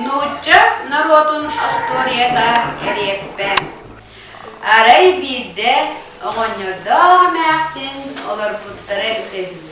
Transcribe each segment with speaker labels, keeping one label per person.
Speaker 1: Нуча народун Асторияда кереппен. Арай бирде оңоньордоға мәқсин олар бұттары бітеді.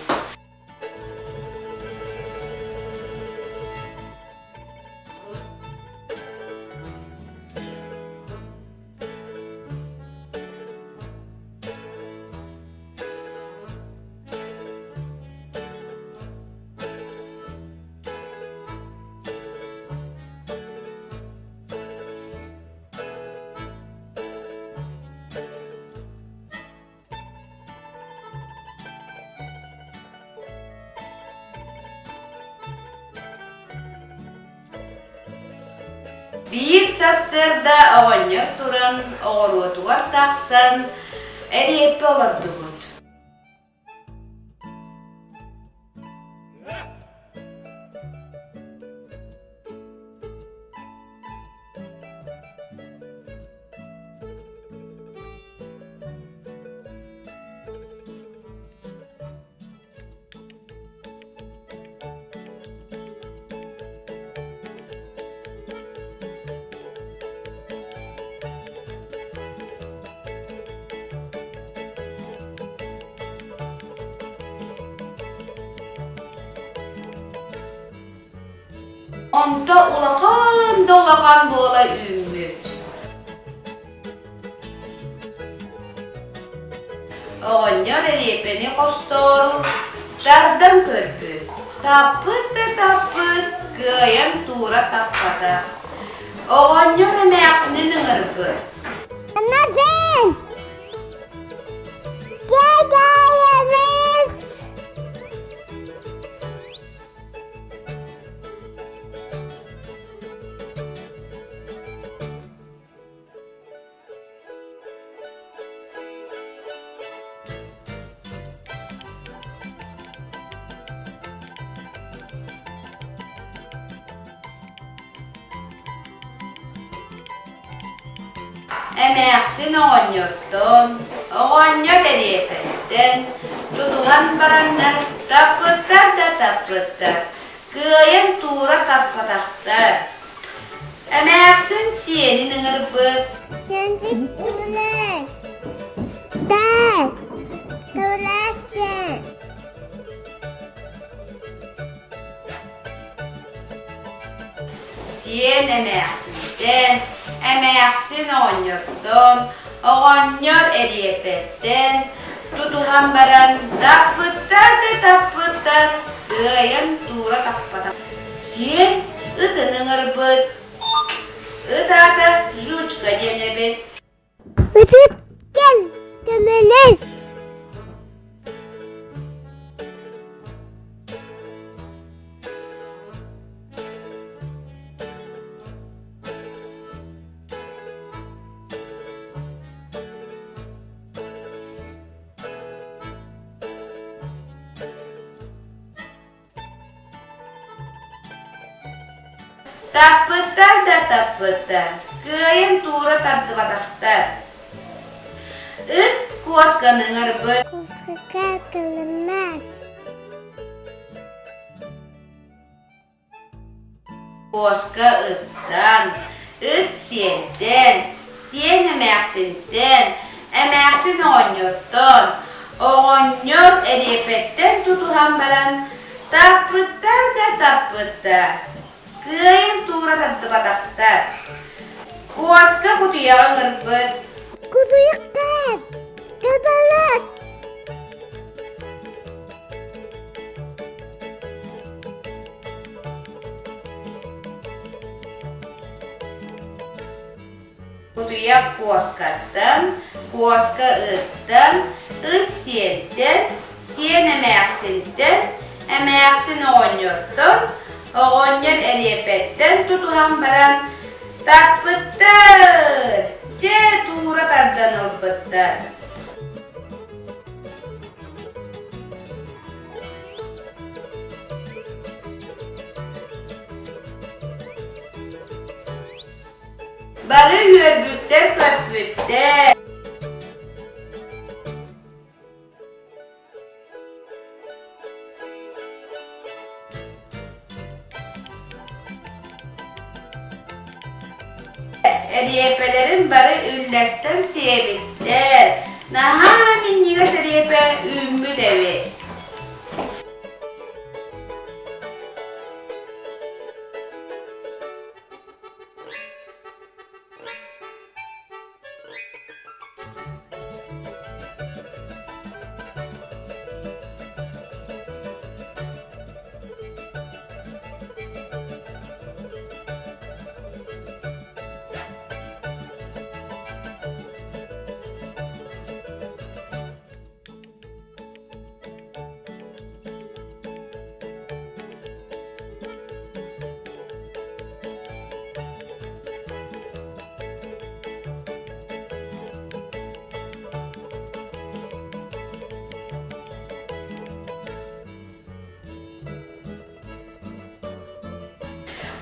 Speaker 1: Bir sasırda oğanyor turan oğrutuvar taqsan eriyeppi olardı bud. Onda ulaqan bola ümmüt. Oğanyor eriyepeni qostoru dardan körpü. Tapıt da tapıt kıyan tura tappada. Oğanyor emeğsinin ıngırpı.
Speaker 2: Anna sen! Gel yemeğiz!
Speaker 1: Emeğsin oğanyordan, oğanyor eriyepetten, tutuhan baranlar tapıttar da tapıttar, kıyan tura tappadaktar. Emeğsin siyenin ıngırpı.
Speaker 2: Kendisi tulaş! Ben! Tulaşsın!
Speaker 1: Siyen emeğsinden, emeğsin oğanyordan, oğanyor eriyepetten, tutuhan baran tapıttar da tapıttar, kıyan tura tappadaktar. Siyen ıtın ıngırpı. Ыдата жучка денебет.
Speaker 2: Ötüp gel! Gömülüz!
Speaker 1: Tapıttar da tapıttar, kıyın tura tardıbadaktar. It koskanın ırbı.
Speaker 2: Koska kılınmaz!
Speaker 1: Koska ıttan, it siyenden, siyen emeğsinden, emeğsin oğanyordan, oğanyor eriyepetten tutuhan baran, tapıttar da tapıttar. Kıyın tura tardıbadaktar. Koska kutuya ırbı.
Speaker 2: Kuzuyuklar! Göbelez!
Speaker 1: Kutuya koskattan, koska ıttan, siyenden, siyen emeğsinden, emeğsin oğanyordan, oğanyor eriyepetten tutuhan baran, tapıttar, tura tardan ılpıttar. Barı yörbütter köpütter. Ediyepelerin bari üllesten sevitler. Naha minniga seriyepe ümmü devi.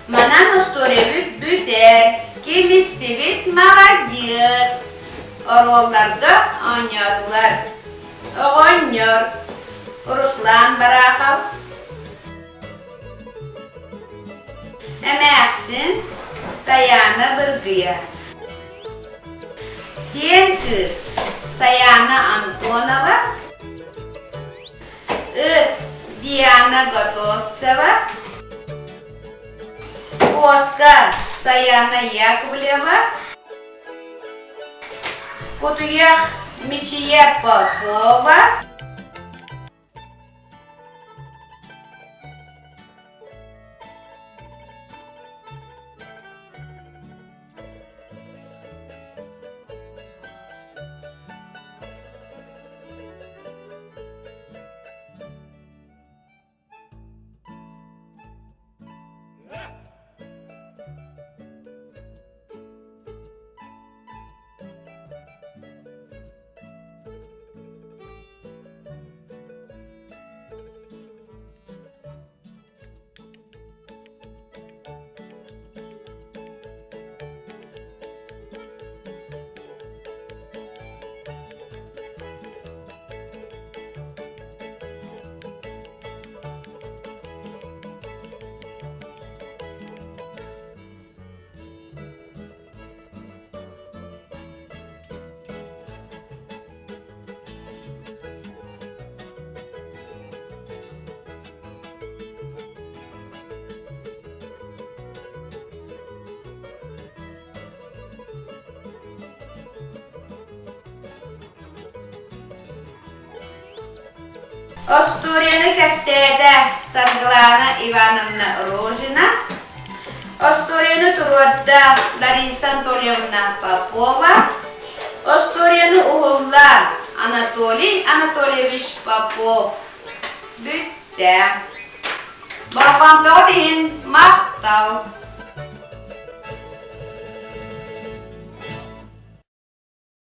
Speaker 1: Mana nostorevit büter, kimistivit молодец. Orollarga oynarlar. Oynyor. Ruslan Barakov. Emersin Tayana Bırgıya. Sen kız Sayana Antonova. Diana Gotovtseva. Оскар Саяна Яковлева, Кутуях Мичия Попова, Остуряна Капседа Сарглана Ивановна Рожина, Остуряна Туродда Лариса Анатольевна Попова, Остуряна Угулла Анатолий Анатольевич Попов. Bütte. Balkonda din Mahtal.